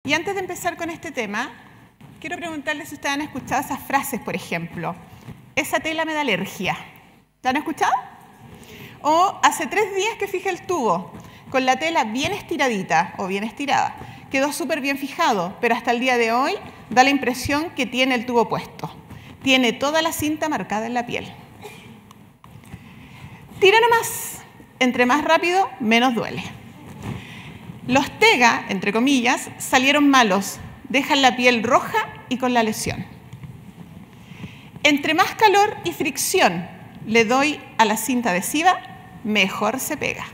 Y antes de empezar con este tema, quiero preguntarles si ustedes han escuchado esas frases, por ejemplo. Esa tela me da alergia. ¿La han escuchado? O hace 3 días que fijé el tubo, con la tela bien estiradita o bien estirada. Quedó súper bien fijado, pero hasta el día de hoy da la impresión que tiene el tubo puesto. Tiene toda la cinta marcada en la piel. Tira nomás. Entre más rápido, menos duele. Los TEGA, entre comillas, salieron malos. Dejan la piel roja y con la lesión. Entre más calor y fricción le doy a la cinta adhesiva, mejor se pega.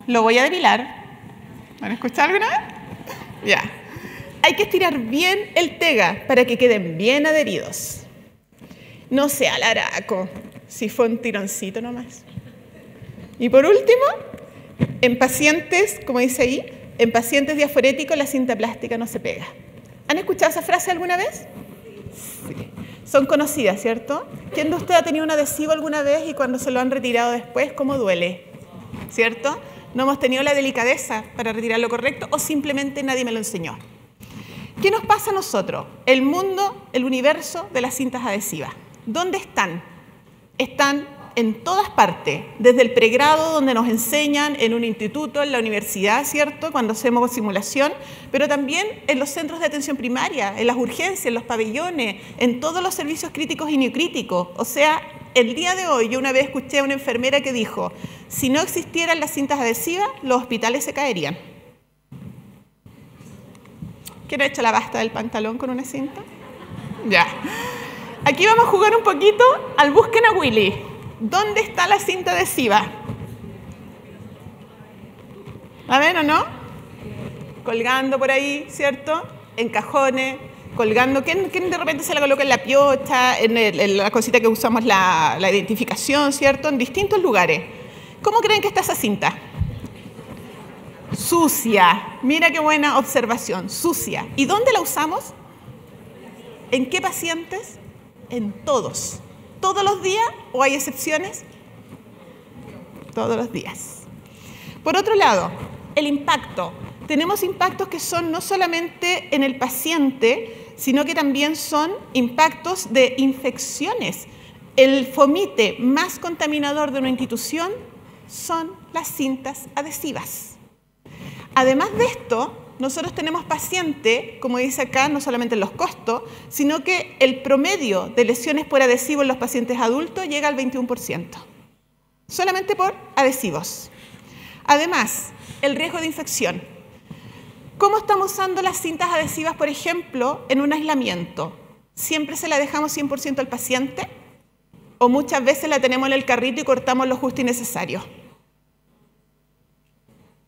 Lo voy a depilar. ¿Han escuchado alguna vez? Ya. Hay que estirar bien el TEGA para que queden bien adheridos. No sea laraco, si fue un tironcito nomás. Y por último, en pacientes, como dice ahí, en pacientes diaforéticos la cinta plástica no se pega. ¿Han escuchado esa frase alguna vez? Sí. Son conocidas, ¿cierto? ¿Quién de ustedes ha tenido un adhesivo alguna vez y cuando se lo han retirado después, cómo duele? ¿Cierto? No hemos tenido la delicadeza para retirarlo correcto o simplemente nadie me lo enseñó. ¿Qué nos pasa a nosotros? El mundo, el universo de las cintas adhesivas. ¿Dónde están? Están en todas partes, desde el pregrado donde nos enseñan, en un instituto, en la universidad, ¿cierto? Cuando hacemos simulación, pero también en los centros de atención primaria, en las urgencias, en los pabellones, en todos los servicios críticos y neocríticos. O sea, el día de hoy yo una vez escuché a una enfermera que dijo, si no existieran las cintas adhesivas, los hospitales se caerían. ¿Quién ha hecho la basta del pantalón con una cinta? Ya. Aquí vamos a jugar un poquito al Busquen a Willy. ¿Dónde está la cinta adhesiva? ¿La ven o no? Colgando por ahí, ¿cierto? En cajones, colgando. ¿Quién de repente se la coloca en la piocha, en la cosita que usamos la identificación, ¿cierto? En distintos lugares. ¿Cómo creen que está esa cinta? Sucia. Mira qué buena observación. Sucia. ¿Y dónde la usamos? ¿En qué pacientes? En todos. ¿Todos los días o hay excepciones? Todos los días. Por otro lado, el impacto. Tenemos impactos que son no solamente en el paciente, sino que también son impactos de infecciones. El fomite más contaminador de una institución son las cintas adhesivas. Además de esto, nosotros tenemos pacientes, como dice acá, no solamente en los costos, sino que el promedio de lesiones por adhesivo en los pacientes adultos llega al 21%. Solamente por adhesivos. Además, el riesgo de infección. ¿Cómo estamos usando las cintas adhesivas, por ejemplo, en un aislamiento? ¿Siempre se la dejamos 100% al paciente? ¿O muchas veces la tenemos en el carrito y cortamos lo justo y necesario?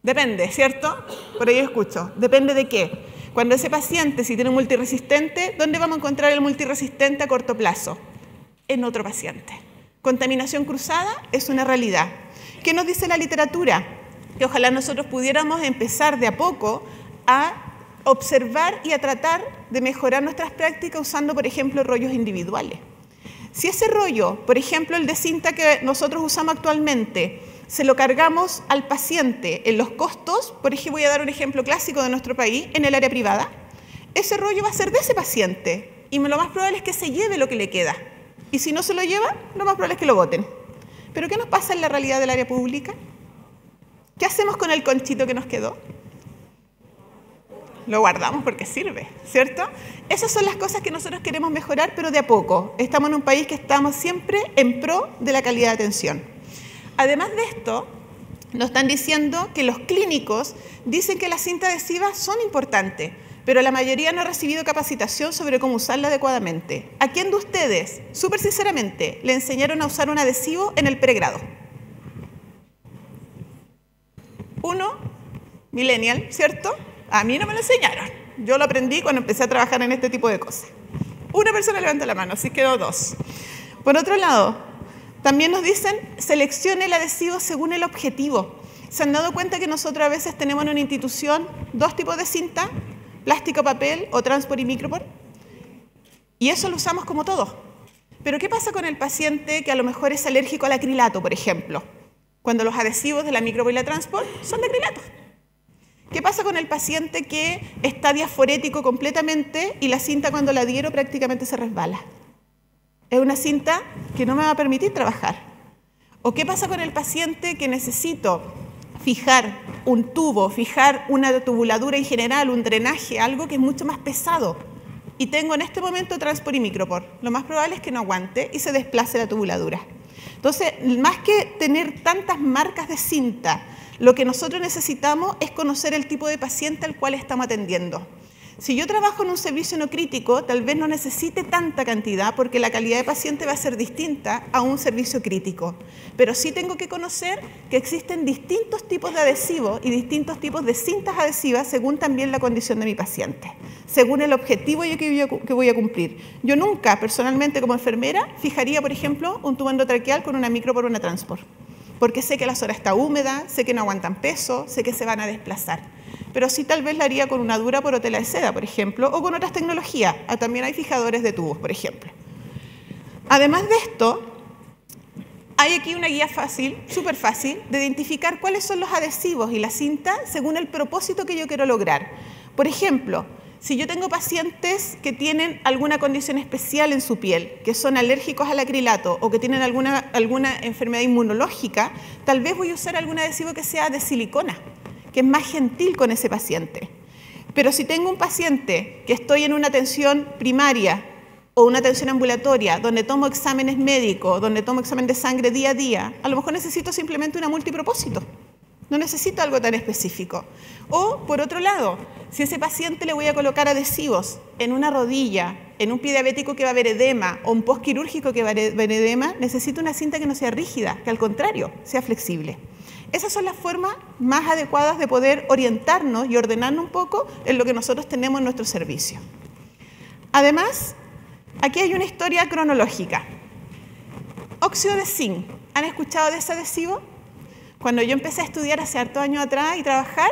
Depende, ¿cierto? Por ello escucho. ¿Depende de qué? Cuando ese paciente, si tiene un multiresistente, ¿dónde vamos a encontrar el multiresistente a corto plazo? En otro paciente. Contaminación cruzada es una realidad. ¿Qué nos dice la literatura? Que ojalá nosotros pudiéramos empezar de a poco a observar y a tratar de mejorar nuestras prácticas usando, por ejemplo, rollos individuales. Si ese rollo, por ejemplo, el de cinta que nosotros usamos actualmente, se lo cargamos al paciente en los costos, por ejemplo, voy a dar un ejemplo clásico de nuestro país, en el área privada, ese rollo va a ser de ese paciente y lo más probable es que se lleve lo que le queda. Y si no se lo lleva, lo más probable es que lo boten. ¿Pero qué nos pasa en la realidad del área pública? ¿Qué hacemos con el conchito que nos quedó? Lo guardamos porque sirve, ¿cierto? Esas son las cosas que nosotros queremos mejorar, pero de a poco. Estamos en un país que estamos siempre en pro de la calidad de atención. Además de esto, nos están diciendo que los clínicos dicen que las cintas adhesivas son importantes, pero la mayoría no ha recibido capacitación sobre cómo usarla adecuadamente. ¿A quién de ustedes, súper sinceramente, le enseñaron a usar un adhesivo en el pregrado? Uno, millennial, ¿cierto? A mí no me lo enseñaron. Yo lo aprendí cuando empecé a trabajar en este tipo de cosas. Una persona levanta la mano, así quedó 2. Por otro lado, también nos dicen, seleccione el adhesivo según el objetivo. ¿Se han dado cuenta que nosotros a veces tenemos en una institución 2 tipos de cinta? Plástico, papel o transport y micropor. Y eso lo usamos como todo. Pero ¿qué pasa con el paciente que a lo mejor es alérgico al acrilato, por ejemplo? Cuando los adhesivos de la micropor y la transport son de acrilato. ¿Qué pasa con el paciente que está diaforético completamente y la cinta cuando la adhiero prácticamente se resbala? Es una cinta que no me va a permitir trabajar. ¿O qué pasa con el paciente que necesito fijar un tubo, fijar una tubuladura en general, un drenaje, algo que es mucho más pesado? Y tengo en este momento transport y micropor. Lo más probable es que no aguante y se desplace la tubuladura. Entonces, más que tener tantas marcas de cinta, lo que nosotros necesitamos es conocer el tipo de paciente al cual estamos atendiendo. Si yo trabajo en un servicio no crítico, tal vez no necesite tanta cantidad porque la calidad de paciente va a ser distinta a un servicio crítico. Pero sí tengo que conocer que existen distintos tipos de adhesivos y distintos tipos de cintas adhesivas según también la condición de mi paciente, según el objetivo que voy a cumplir. Yo nunca, personalmente como enfermera, fijaría, por ejemplo, un tubo endotraqueal con una micro por una transport, porque sé que la zona está húmeda, sé que no aguantan peso, sé que se van a desplazar. Pero sí tal vez la haría con una dura porotela de seda, por ejemplo, o con otras tecnologías. También hay fijadores de tubos, por ejemplo. Además de esto, hay aquí una guía fácil, súper fácil, de identificar cuáles son los adhesivos y la cinta según el propósito que yo quiero lograr. Por ejemplo, si yo tengo pacientes que tienen alguna condición especial en su piel, que son alérgicos al acrilato o que tienen alguna enfermedad inmunológica, tal vez voy a usar algún adhesivo que sea de silicona, que es más gentil con ese paciente. Pero si tengo un paciente que estoy en una atención primaria o una atención ambulatoria, donde tomo exámenes médicos, donde tomo examen de sangre día a día, a lo mejor necesito simplemente una multipropósito. No necesito algo tan específico. O, por otro lado, si a ese paciente le voy a colocar adhesivos en una rodilla, en un pie diabético que va a haber edema o un postquirúrgico que va a haber edema, necesito una cinta que no sea rígida, que al contrario, sea flexible. Esas son las formas más adecuadas de poder orientarnos y ordenarnos un poco en lo que nosotros tenemos en nuestro servicio. Además, aquí hay una historia cronológica. Óxido de zinc. ¿Han escuchado de ese adhesivo? Cuando yo empecé a estudiar hace hartos años atrás y trabajar,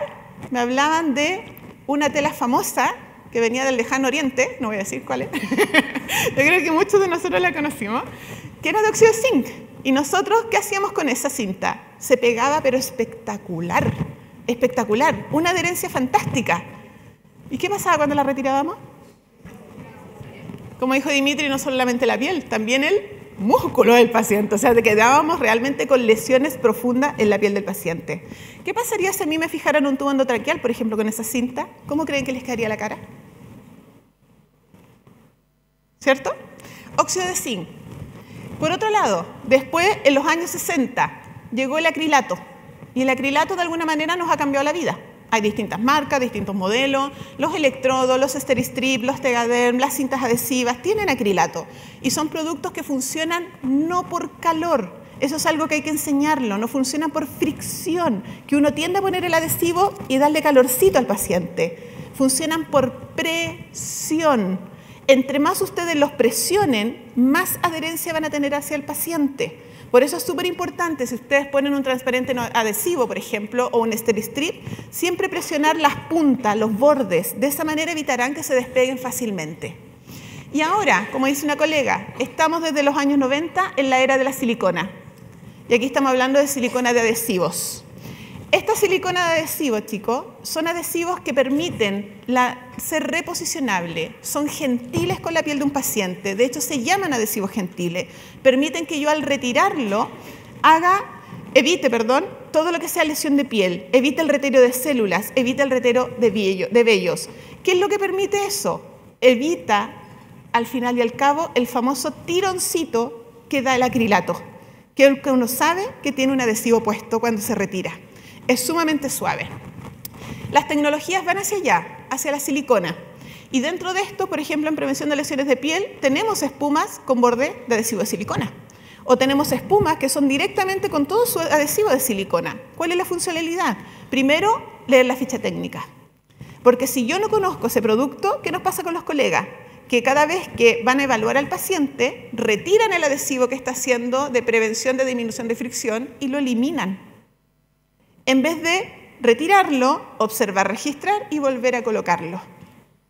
me hablaban de una tela famosa que venía del lejano oriente, no voy a decir cuál es, yo creo que muchos de nosotros la conocimos, que era de óxido de zinc. ¿Y nosotros qué hacíamos con esa cinta? Se pegaba, pero espectacular, espectacular, una adherencia fantástica. ¿Y qué pasaba cuando la retirábamos? Como dijo Dimitri, no solamente la piel, también el músculo del paciente, o sea, quedábamos realmente con lesiones profundas en la piel del paciente. ¿Qué pasaría si a mí me fijaran un tubo endotraqueal, por ejemplo, con esa cinta? ¿Cómo creen que les quedaría la cara? ¿Cierto? Óxido de zinc. Por otro lado, después, en los años 60, llegó el acrilato, y el acrilato de alguna manera nos ha cambiado la vida. Hay distintas marcas, distintos modelos, los electrodos, los Steri-Strip, los Tegaderm, las cintas adhesivas, tienen acrilato, y son productos que funcionan no por calor. Eso es algo que hay que enseñarlo, no funciona por fricción, que uno tiende a poner el adhesivo y darle calorcito al paciente. Funcionan por presión. Entre más ustedes los presionen, más adherencia van a tener hacia el paciente. Por eso es súper importante, si ustedes ponen un transparente adhesivo, por ejemplo, o un Steri-Strip, siempre presionar las puntas, los bordes. De esa manera evitarán que se despeguen fácilmente. Y ahora, como dice una colega, estamos desde los años 90 en la era de la silicona. Y aquí estamos hablando de silicona de adhesivos. Esta silicona de adhesivos, chicos, son adhesivos que permiten ser reposicionables, son gentiles con la piel de un paciente, de hecho se llaman adhesivos gentiles, permiten que yo al retirarlo evite todo lo que sea lesión de piel, evite el reterio de células, evite el reterio de vellos. ¿Qué es lo que permite eso? Evita, al final y al cabo, el famoso tironcito que da el acrilato, que uno sabe que tiene un adhesivo puesto cuando se retira. Es sumamente suave. Las tecnologías van hacia allá, hacia la silicona. Y dentro de esto, por ejemplo, en prevención de lesiones de piel, tenemos espumas con borde de adhesivo de silicona. O tenemos espumas que son directamente con todo su adhesivo de silicona. ¿Cuál es la funcionalidad? Primero, leer la ficha técnica. Porque si yo no conozco ese producto, ¿qué nos pasa con los colegas? Que cada vez que van a evaluar al paciente, retiran el adhesivo que está haciendo de prevención de disminución de fricción y lo eliminan. En vez de retirarlo, observar, registrar y volver a colocarlo.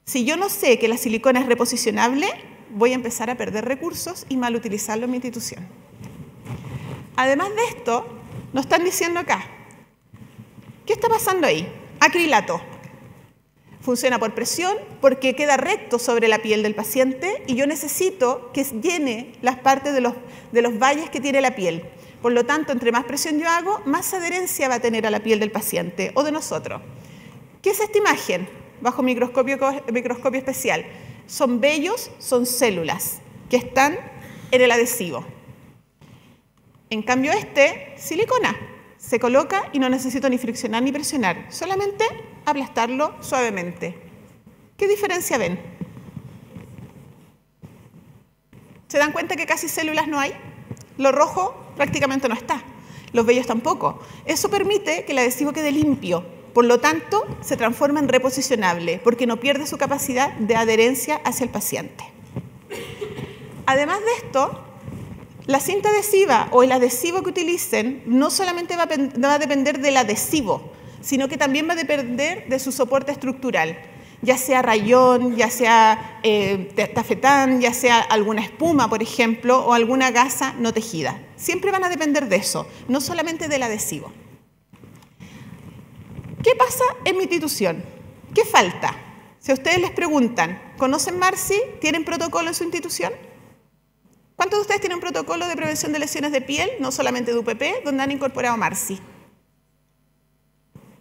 Si yo no sé que la silicona es reposicionable, voy a empezar a perder recursos y mal utilizarlo en mi institución. Además de esto, nos están diciendo acá, ¿qué está pasando ahí? acrilato. Funciona por presión porque queda recto sobre la piel del paciente y yo necesito que llene las partes de los valles que tiene la piel. Por lo tanto, entre más presión yo hago, más adherencia va a tener a la piel del paciente o de nosotros. ¿Qué es esta imagen? Bajo microscopio especial. Son vellos, son células que están en el adhesivo. En cambio silicona. Se coloca y no necesito ni friccionar ni presionar, solamente aplastarlo suavemente. ¿Qué diferencia ven? ¿Se dan cuenta que casi células no hay? Lo rojo prácticamente no está, los vellos tampoco. Eso permite que el adhesivo quede limpio, por lo tanto se transforma en reposicionable, porque no pierde su capacidad de adherencia hacia el paciente. Además de esto, la cinta adhesiva o el adhesivo que utilicen no solamente va a depender del adhesivo, sino que también va a depender de su soporte estructural, ya sea rayón, ya sea tafetán, ya sea alguna espuma, por ejemplo, o alguna gasa no tejida. Siempre van a depender de eso, no solamente del adhesivo. ¿Qué pasa en mi institución? ¿Qué falta? Si a ustedes les preguntan, ¿conocen Marcy? ¿Tienen protocolo en su institución? ¿Cuántos de ustedes tienen un protocolo de prevención de lesiones de piel, no solamente de UPP, donde han incorporado Marcy?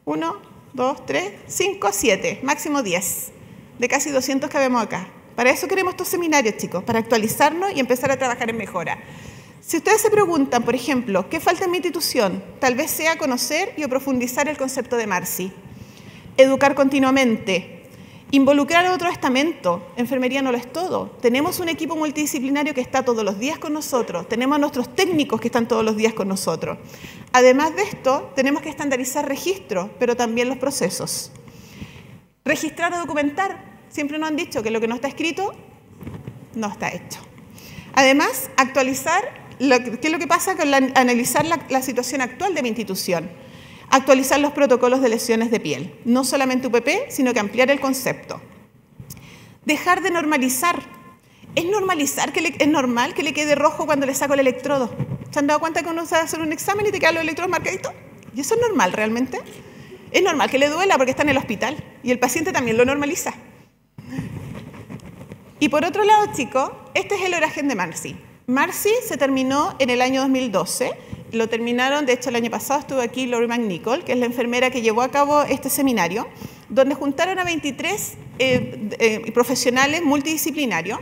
1, 2, 3, 5, 7, máximo 10, de casi 200 que vemos acá. Para eso queremos estos seminarios, chicos, para actualizarnos y empezar a trabajar en mejora. Si ustedes se preguntan, por ejemplo, ¿qué falta en mi institución? Tal vez sea conocer y profundizar el concepto de Marcy. Educar continuamente. Involucrar a otro estamento. Enfermería no lo es todo. Tenemos un equipo multidisciplinario que está todos los días con nosotros. Tenemos a nuestros técnicos que están todos los días con nosotros. Además de esto, tenemos que estandarizar registros, pero también los procesos. Registrar o documentar. Siempre nos han dicho que lo que no está escrito, no está hecho. Además, actualizar qué es lo que pasa con analizar la situación actual de mi institución. Actualizar los protocolos de lesiones de piel, no solamente UPP, sino que ampliar el concepto. Dejar de normalizar. ¿Es normal que le quede rojo cuando le saco el electrodo? ¿Se han dado cuenta que uno sabe hacer un examen y te quedan los electrodos marcaditos? ¿Y eso es normal realmente? Es normal que le duela porque está en el hospital y el paciente también lo normaliza. Y por otro lado, chicos, este es el origen de Marcy. Marcy se terminó en el año 2012. Lo terminaron, de hecho el año pasado estuvo aquí Lori McNichol, que es la enfermera que llevó a cabo este seminario, donde juntaron a 23 profesionales multidisciplinarios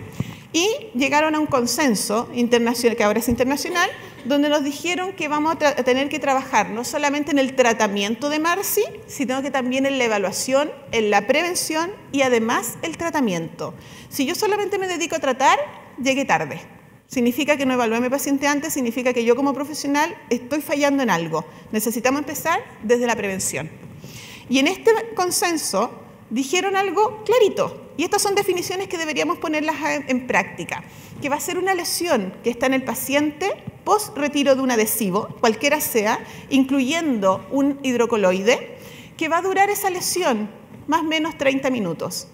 y llegaron a un consenso internacional, que ahora es internacional, donde nos dijeron que vamos a tener que trabajar no solamente en el tratamiento de Marcy, sino que también en la evaluación, en la prevención y además el tratamiento. Si yo solamente me dedico a tratar, llegué tarde. Significa que no evalué a mi paciente antes, significa que yo como profesional estoy fallando en algo. Necesitamos empezar desde la prevención. Y en este consenso dijeron algo clarito, y estas son definiciones que deberíamos ponerlas en práctica, que va a ser una lesión que está en el paciente post retiro de un adhesivo, cualquiera sea, incluyendo un hidrocoloide, que va a durar esa lesión más o menos 30 minutos.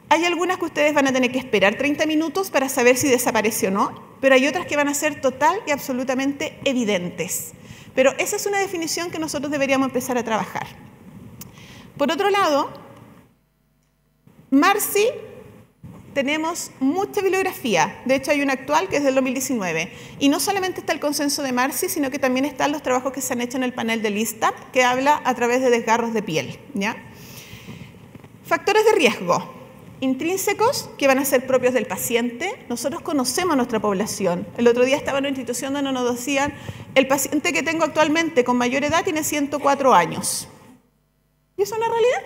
Hay algunas que ustedes van a tener que esperar 30 minutos para saber si desapareció o no, pero hay otras que van a ser total y absolutamente evidentes. Pero esa es una definición que nosotros deberíamos empezar a trabajar. Por otro lado, Marcy, tenemos mucha bibliografía. De hecho, hay una actual que es del 2019. Y no solamente está el consenso de Marcy, sino que también están los trabajos que se han hecho en el panel del ISTAP, que habla a través de desgarros de piel, ¿ya? Factores de riesgo. Intrínsecos, que van a ser propios del paciente. Nosotros conocemos a nuestra población. El otro día estaba en una institución donde nos decían, el paciente que tengo actualmente con mayor edad tiene 104 años. ¿Y eso es una realidad?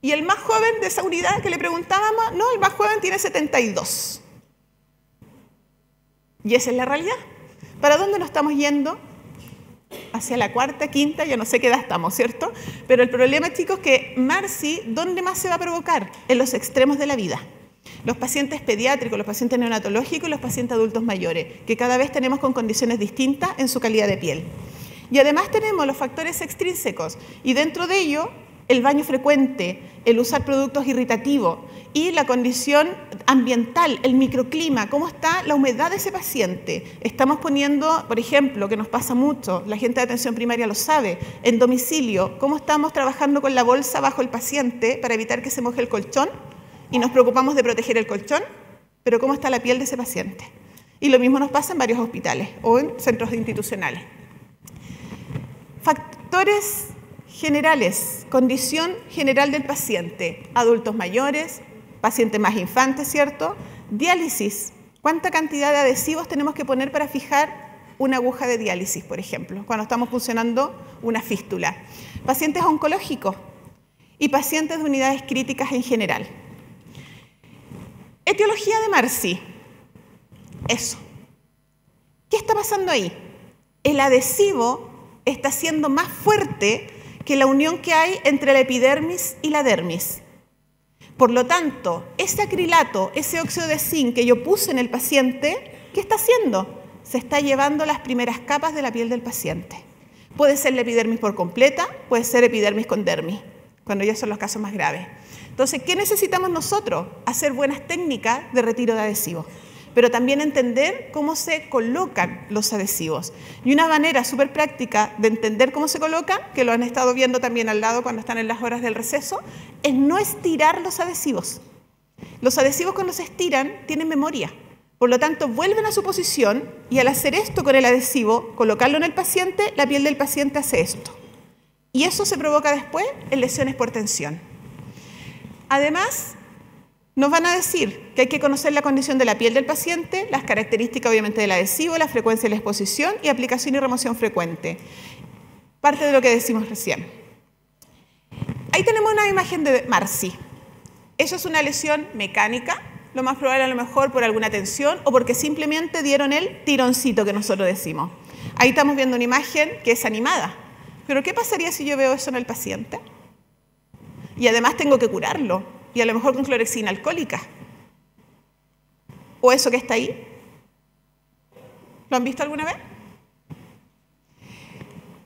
Y el más joven de esa unidad que le preguntábamos, no, el más joven tiene 72. Y esa es la realidad. ¿Para dónde nos estamos yendo? Hacia la cuarta, quinta, ya no sé qué edad estamos, ¿cierto? Pero el problema, chicos, es que Marcy, ¿dónde más se va a provocar? En los extremos de la vida. Los pacientes pediátricos, los pacientes neonatológicos y los pacientes adultos mayores, que cada vez tenemos con condiciones distintas en su calidad de piel. Y además tenemos los factores extrínsecos, y dentro de ello, el baño frecuente, el usar productos irritativos. y la condición ambiental, el microclima, cómo está la humedad de ese paciente. Estamos poniendo, por ejemplo, que nos pasa mucho, la gente de atención primaria lo sabe, en domicilio, cómo estamos trabajando con la bolsa bajo el paciente para evitar que se moje el colchón y nos preocupamos de proteger el colchón, pero cómo está la piel de ese paciente. Y lo mismo nos pasa en varios hospitales o en centros institucionales. Factores generales, condición general del paciente, adultos mayores, pacientes más infantes, ¿cierto? Diálisis, ¿cuánta cantidad de adhesivos tenemos que poner para fijar una aguja de diálisis, por ejemplo, cuando estamos funcionando una fístula? Pacientes oncológicos y pacientes de unidades críticas en general. Etiología de Marcy. Eso. ¿Qué está pasando ahí? El adhesivo está siendo más fuerte que la unión que hay entre la epidermis y la dermis. Por lo tanto, ese acrilato, ese óxido de zinc que yo puse en el paciente, ¿qué está haciendo? Se está llevando las primeras capas de la piel del paciente. Puede ser la epidermis por completa, puede ser epidermis con dermis, cuando ya son los casos más graves. Entonces, ¿qué necesitamos nosotros? Hacer buenas técnicas de retiro de adhesivos, pero también entender cómo se colocan los adhesivos. Y una manera súper práctica de entender cómo se colocan, que lo han estado viendo también al lado cuando están en las horas del receso, es no estirar los adhesivos. Los adhesivos cuando se estiran tienen memoria, por lo tanto vuelven a su posición y al hacer esto con el adhesivo, colocarlo en el paciente, la piel del paciente hace esto. Y eso se provoca después en lesiones por tensión. Además, nos van a decir que hay que conocer la condición de la piel del paciente, las características obviamente del adhesivo, la frecuencia de la exposición y aplicación y remoción frecuente. Parte de lo que decimos recién. Ahí tenemos una imagen de Marcy. Eso es una lesión mecánica, lo más probable a lo mejor por alguna tensión o porque simplemente dieron el tironcito que nosotros decimos. Ahí estamos viendo una imagen que es animada. Pero ¿qué pasaría si yo veo eso en el paciente? Y además tengo que curarlo. Y a lo mejor con clorexina alcohólica. ¿O eso que está ahí? ¿Lo han visto alguna vez?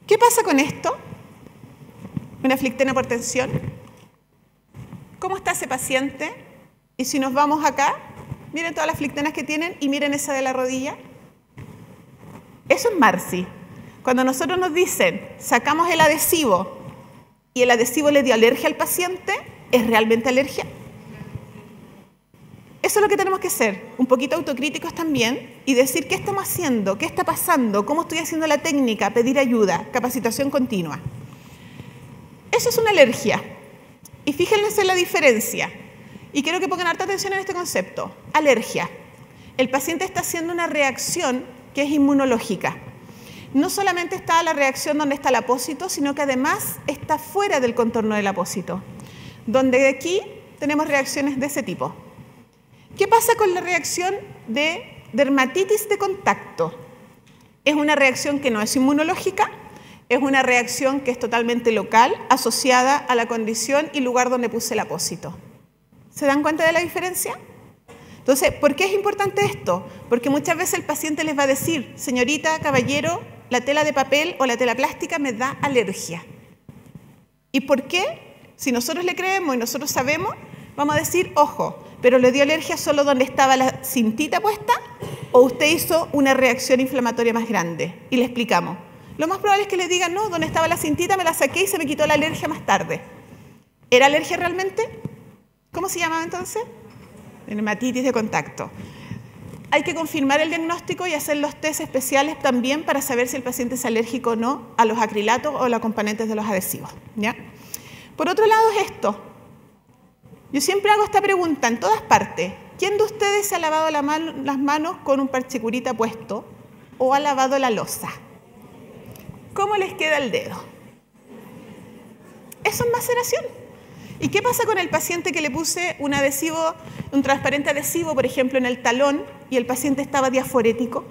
¿Qué pasa con esto? Una flictena por tensión. ¿Cómo está ese paciente? Y si nos vamos acá, miren todas las flictenas que tienen y miren esa de la rodilla. Eso es Marcy. Cuando nosotros nos dicen, sacamos el adhesivo y el adhesivo le dio alergia al paciente, ¿es realmente alergia? Eso es lo que tenemos que ser, un poquito autocríticos también y decir qué estamos haciendo, qué está pasando, cómo estoy haciendo la técnica, pedir ayuda, capacitación continua. Eso es una alergia. Y fíjense en la diferencia. Y quiero que pongan harta atención en este concepto. Alergia. El paciente está haciendo una reacción que es inmunológica. No solamente está la reacción donde está el apósito, sino que además está fuera del contorno del apósito. Donde aquí tenemos reacciones de ese tipo. ¿Qué pasa con la reacción de dermatitis de contacto? Es una reacción que no es inmunológica, es una reacción que es totalmente local, asociada a la condición y lugar donde puse el apósito. ¿Se dan cuenta de la diferencia? Entonces, ¿por qué es importante esto? Porque muchas veces el paciente les va a decir, señorita, caballero, la tela de papel o la tela plástica me da alergia. ¿Y por qué? Si nosotros le creemos y nosotros sabemos, vamos a decir, ojo, pero le dio alergia solo donde estaba la cintita puesta o usted hizo una reacción inflamatoria más grande. Y le explicamos. Lo más probable es que le digan, no, donde estaba la cintita me la saqué y se me quitó la alergia más tarde. ¿Era alergia realmente? ¿Cómo se llamaba entonces? Dermatitis de contacto. Hay que confirmar el diagnóstico y hacer los test especiales también para saber si el paciente es alérgico o no a los acrilatos o los componentes de los adhesivos, ¿ya? Por otro lado es esto. Yo siempre hago esta pregunta en todas partes. ¿Quién de ustedes se ha lavado las manos con un parche curita puesto o ha lavado la loza? ¿Cómo les queda el dedo? Eso es maceración. ¿Y qué pasa con el paciente que le puse un adhesivo, un transparente adhesivo, por ejemplo, en el talón y el paciente estaba diaforético?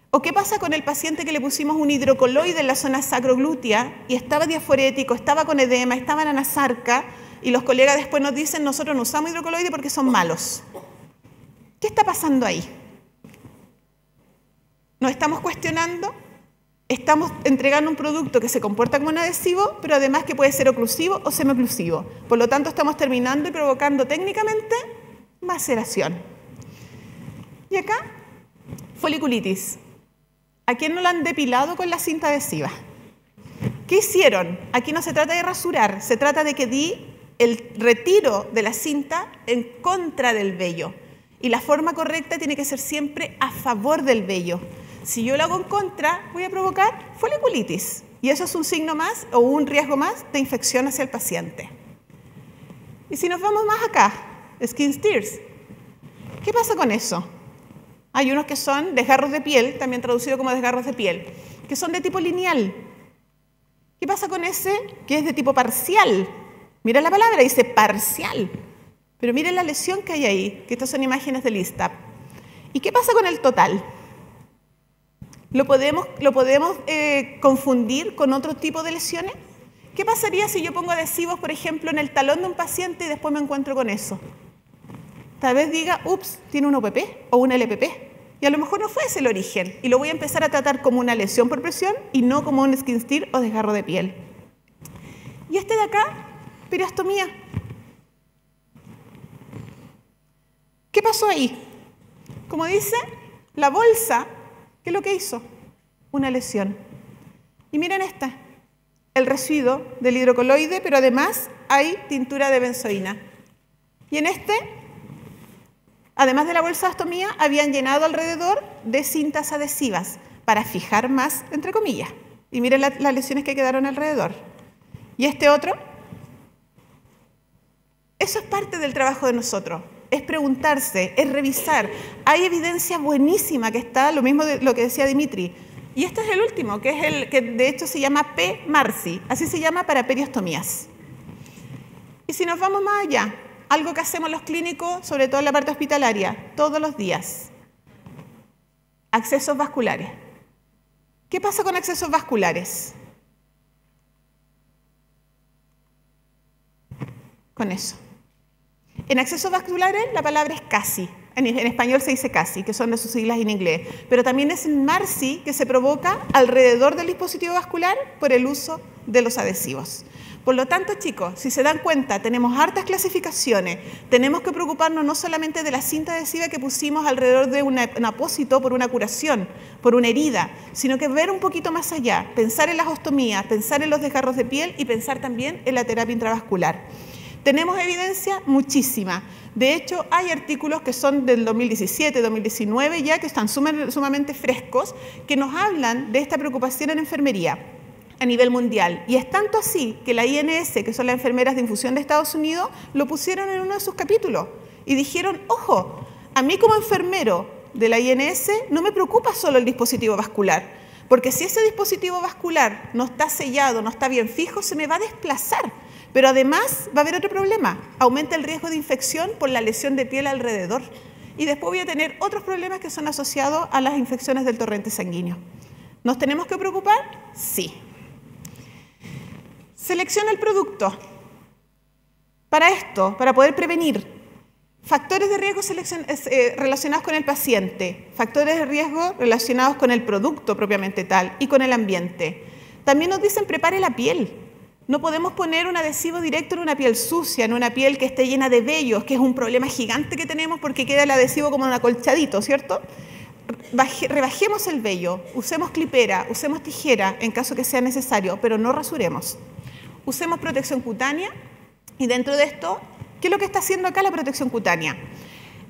¿O qué pasa con el paciente que le pusimos un hidrocoloide en la zona sacroglútea y estaba diaforético, estaba con edema, estaba en anasarca y los colegas después nos dicen nosotros no usamos hidrocoloide porque son malos? ¿Qué está pasando ahí? ¿Nos estamos cuestionando? estamos entregando un producto que se comporta como un adhesivo, pero además que puede ser oclusivo o semioclusivo. Por lo tanto, estamos terminando y provocando técnicamente maceración. Y acá, foliculitis. ¿A quién no la han depilado con la cinta adhesiva? ¿Qué hicieron? Aquí no se trata de rasurar, se trata de que di el retiro de la cinta en contra del vello. Y la forma correcta tiene que ser siempre a favor del vello. Si yo lo hago en contra, voy a provocar foliculitis. Y eso es un signo más o un riesgo más de infección hacia el paciente. Y si nos vamos más acá, skin tears. ¿Qué pasa con eso? Hay unos que son desgarros de piel, también traducido como desgarros de piel, que son de tipo lineal. ¿Qué pasa con ese que es de tipo parcial? Mira la palabra, dice parcial. Pero miren la lesión que hay ahí, que estas son imágenes del ISTAP. ¿Y qué pasa con el total? ¿Lo podemos confundir con otro tipo de lesiones? ¿Qué pasaría si yo pongo adhesivos, por ejemplo, en el talón de un paciente y después me encuentro con eso? Tal vez diga, ups, tiene un OPP o un LPP. Y a lo mejor no fue ese el origen. Y lo voy a empezar a tratar como una lesión por presión y no como un skin tear o desgarro de piel. Y este de acá, periostomía. ¿Qué pasó ahí? Como dice, la bolsa, ¿qué es lo que hizo? Una lesión. Y miren esta, el residuo del hidrocoloide, pero además hay tintura de benzoína. Y en este, además de la bolsastomía, habían llenado alrededor de cintas adhesivas para fijar más, entre comillas. Y miren las lesiones que quedaron alrededor. Y este otro, eso es parte del trabajo de nosotros. Es preguntarse, es revisar. Hay evidencia buenísima que está, lo mismo de lo que decía Dimitri. Y este es el último, que es el que de hecho se llama P-MARSI, así se llama para periostomías. Y si nos vamos más allá, algo que hacemos los clínicos, sobre todo en la parte hospitalaria, todos los días. Accesos vasculares. ¿Qué pasa con accesos vasculares? Con eso. En accesos vasculares la palabra es casi. En español se dice casi, que son de sus siglas en inglés. Pero también es MARSI, que se provoca alrededor del dispositivo vascular por el uso de los adhesivos. Por lo tanto, chicos, si se dan cuenta, tenemos hartas clasificaciones. Tenemos que preocuparnos no solamente de la cinta adhesiva que pusimos alrededor de un apósito por una curación, por una herida, sino que ver un poquito más allá, pensar en las ostomías, pensar en los desgarros de piel y pensar también en la terapia intravascular. ¿Tenemos evidencia? Muchísima. De hecho, hay artículos que son del 2017, 2019 ya, que están sumamente frescos, que nos hablan de esta preocupación en enfermería a nivel mundial. Y es tanto así que la INS, que son las enfermeras de infusión de Estados Unidos, lo pusieron en uno de sus capítulos. Y dijeron, ojo, a mí como enfermero de la INS no me preocupa solo el dispositivo vascular, porque si ese dispositivo vascular no está sellado, no está bien fijo, se me va a desplazar. Pero además va a haber otro problema, aumenta el riesgo de infección por la lesión de piel alrededor. Y después voy a tener otros problemas que son asociados a las infecciones del torrente sanguíneo. ¿Nos tenemos que preocupar? Sí. Selecciona el producto. Para esto, para poder prevenir, factores de riesgo relacionados con el paciente, factores de riesgo relacionados con el producto propiamente tal y con el ambiente. También nos dicen prepare la piel. No podemos poner un adhesivo directo en una piel sucia, en una piel que esté llena de vellos, que es un problema gigante que tenemos porque queda el adhesivo como un acolchadito, ¿cierto? Rebajemos el vello, usemos clipera, usemos tijera en caso que sea necesario, pero no rasuremos. Usemos protección cutánea y dentro de esto, ¿qué es lo que está haciendo acá la protección cutánea?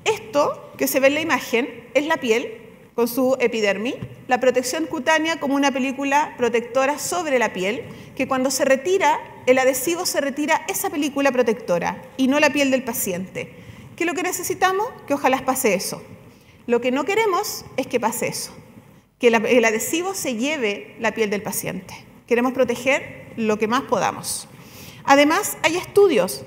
Esto que se ve en la imagen es la piel con su epidermis, la protección cutánea como una película protectora sobre la piel, que cuando se retira el adhesivo se retira esa película protectora y no la piel del paciente. ¿Qué es lo que necesitamos? Que ojalá pase eso. Lo que no queremos es que pase eso, que el adhesivo se lleve la piel del paciente. Queremos proteger lo que más podamos. Además, hay estudios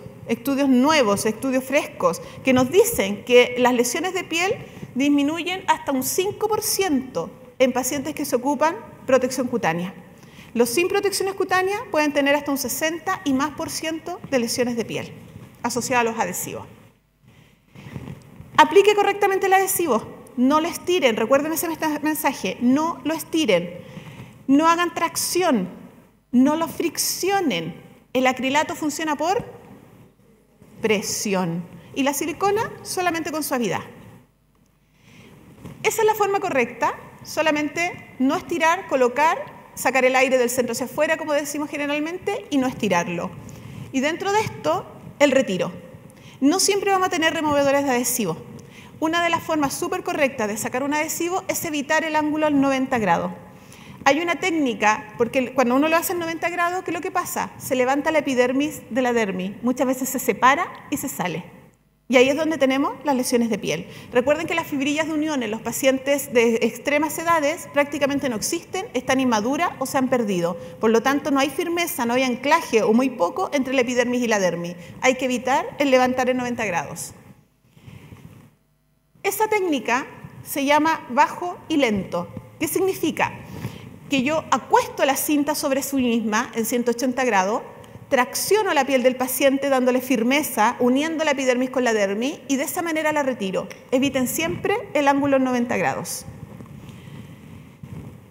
nuevos, estudios frescos, que nos dicen que las lesiones de piel disminuyen hasta un 5% en pacientes que se ocupan protección cutánea. Los sin protecciones cutáneas pueden tener hasta un 60% y más de lesiones de piel asociadas a los adhesivos. Aplique correctamente el adhesivo, no lo estiren, recuerden ese mensaje, no lo estiren. No hagan tracción, no lo friccionen. El acrilato funciona por presión y la silicona solamente con suavidad. Esa es la forma correcta, solamente no estirar, colocar, sacar el aire del centro hacia afuera, como decimos generalmente, y no estirarlo. Y dentro de esto, el retiro. No siempre vamos a tener removedores de adhesivo. Una de las formas súper correctas de sacar un adhesivo es evitar el ángulo al 90 grados. Hay una técnica, porque cuando uno lo hace en 90 grados, ¿qué es lo que pasa? Se levanta la epidermis de la dermis, muchas veces se separa y se sale. Y ahí es donde tenemos las lesiones de piel. Recuerden que las fibrillas de unión en los pacientes de extremas edades prácticamente no existen, están inmaduras o se han perdido. Por lo tanto, no hay firmeza, no hay anclaje o muy poco entre la epidermis y la dermis. Hay que evitar el levantar en 90 grados. Esa técnica se llama bajo y lento. ¿Qué significa? Que yo acuesto la cinta sobre sí misma en 180 grados, tracciono la piel del paciente dándole firmeza, uniendo la epidermis con la dermis y de esa manera la retiro. Eviten siempre el ángulo en 90 grados.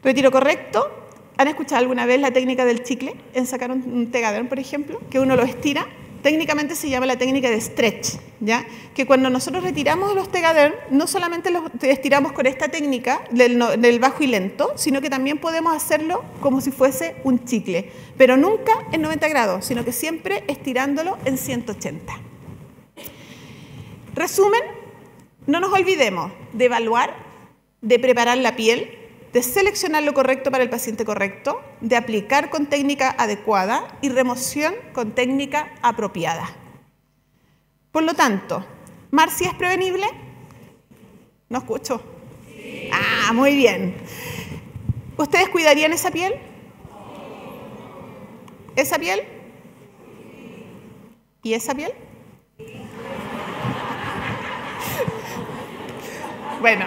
Retiro correcto. ¿Han escuchado alguna vez la técnica del chicle en sacar un Tegaderm, por ejemplo? Que uno lo estira. Técnicamente se llama la técnica de stretch, ¿ya? Que cuando nosotros retiramos los Tegaderm, no solamente los estiramos con esta técnica del bajo y lento, sino que también podemos hacerlo como si fuese un chicle, pero nunca en 90 grados, sino que siempre estirándolo en 180. Resumen, no nos olvidemos de evaluar, de preparar la piel, de seleccionar lo correcto para el paciente correcto, de aplicar con técnica adecuada y remoción con técnica apropiada. Por lo tanto, ¿Marcia es prevenible? ¿No escucho? Sí. Ah, muy bien. ¿Ustedes cuidarían esa piel? ¿Esa piel? ¿Y esa piel? Bueno.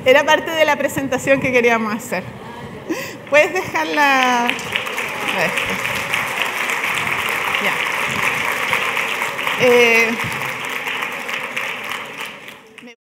Era parte de la presentación que queríamos hacer. ¿Puedes dejarla? Ya.